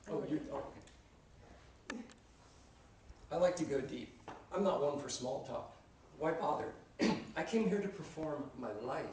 Oh, I like to go deep. I'm not one for small talk. Why bother? I came here to perform my life.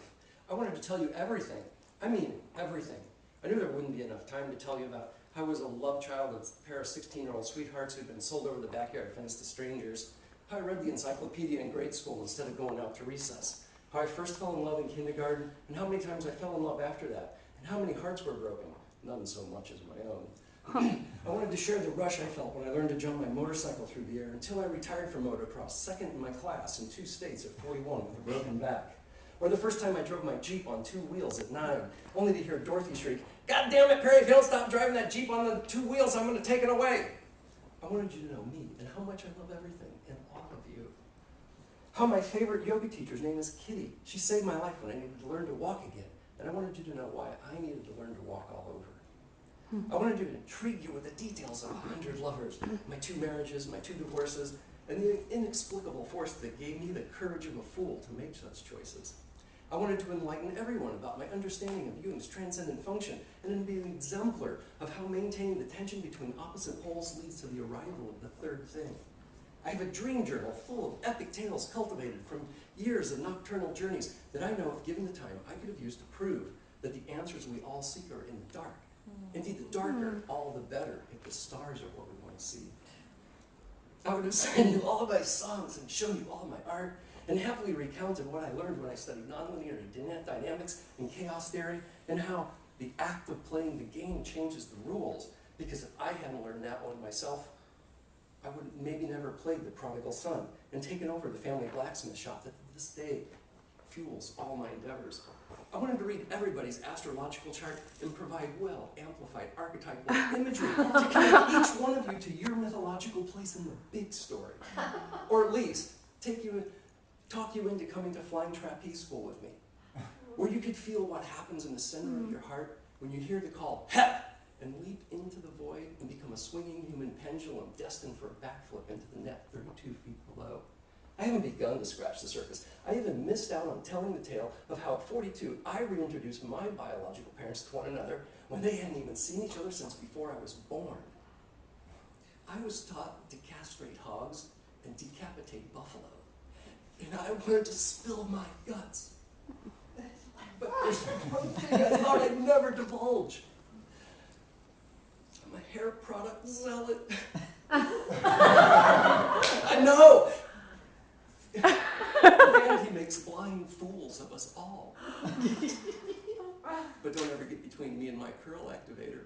I wanted to tell you everything. I mean, everything. I knew there wouldn't be enough time to tell you about how I was a love child of a pair of 16-year-old sweethearts who'd been sold over the backyard fence to strangers, how I read the encyclopedia in grade school instead of going out to recess, how I first fell in love in kindergarten, and how many times I fell in love after that, and how many hearts were broken, none so much as my own. I wanted to share the rush I felt when I learned to jump my motorcycle through the air until I retired from motocross, second in my class in 2 states at 41 with a broken back. Or the first time I drove my Jeep on 2 wheels at 9, only to hear Dorothy shriek, "God damn it, Perry, if you don't stop driving that Jeep on the 2 wheels, I'm going to take it away." I wanted you to know me and how much I love everything and all of you. How my favorite yoga teacher's name is Kitty. She saved my life when I needed to learn to walk again, and I wanted you to know why I needed to learn to walk all over. I wanted to intrigue you with the details of 100 lovers, my 2 marriages, my 2 divorces, and the inexplicable force that gave me the courage of a fool to make such choices. I wanted to enlighten everyone about my understanding of Jung's transcendent function and then be an exemplar of how maintaining the tension between opposite poles leads to the arrival of the third thing. I have a dream journal full of epic tales cultivated from years of nocturnal journeys that I know, if given the time, I could have used to prove that the answers we all seek are in the dark. Indeed, the darker, all the better, if the stars are what we want to see. I would have sang you all of my songs and shown you all of my art, and happily recounted what I learned when I studied nonlinear dynamics and chaos theory, and how the act of playing the game changes the rules, because if I hadn't learned that one myself, I would have maybe never played the prodigal son and taken over the family blacksmith shop that to this day fuels all my endeavors. I wanted to read everybody's astrological chart and provide well-amplified archetypal imagery to connect each one of you to your mythological place in the big story. Or at least talk you into coming to flying trapeze school with me, where you could feel what happens in the center of your heart when you hear the call, "Hep!" and leap into the void and become a swinging human pendulum destined for a backflip into the net 32 feet below. I haven't begun to scratch the surface. I even missed out on telling the tale of how at 42 I reintroduced my biological parents to one another when they hadn't even seen each other since before I was born. I was taught to castrate hogs and decapitate buffalo, and I wanted to spill my guts. But there's one thing I thought I'd never divulge. I'm a hair product zealot. I know! Vanity makes blind fools of us all. But don't ever get between me and my curl activator.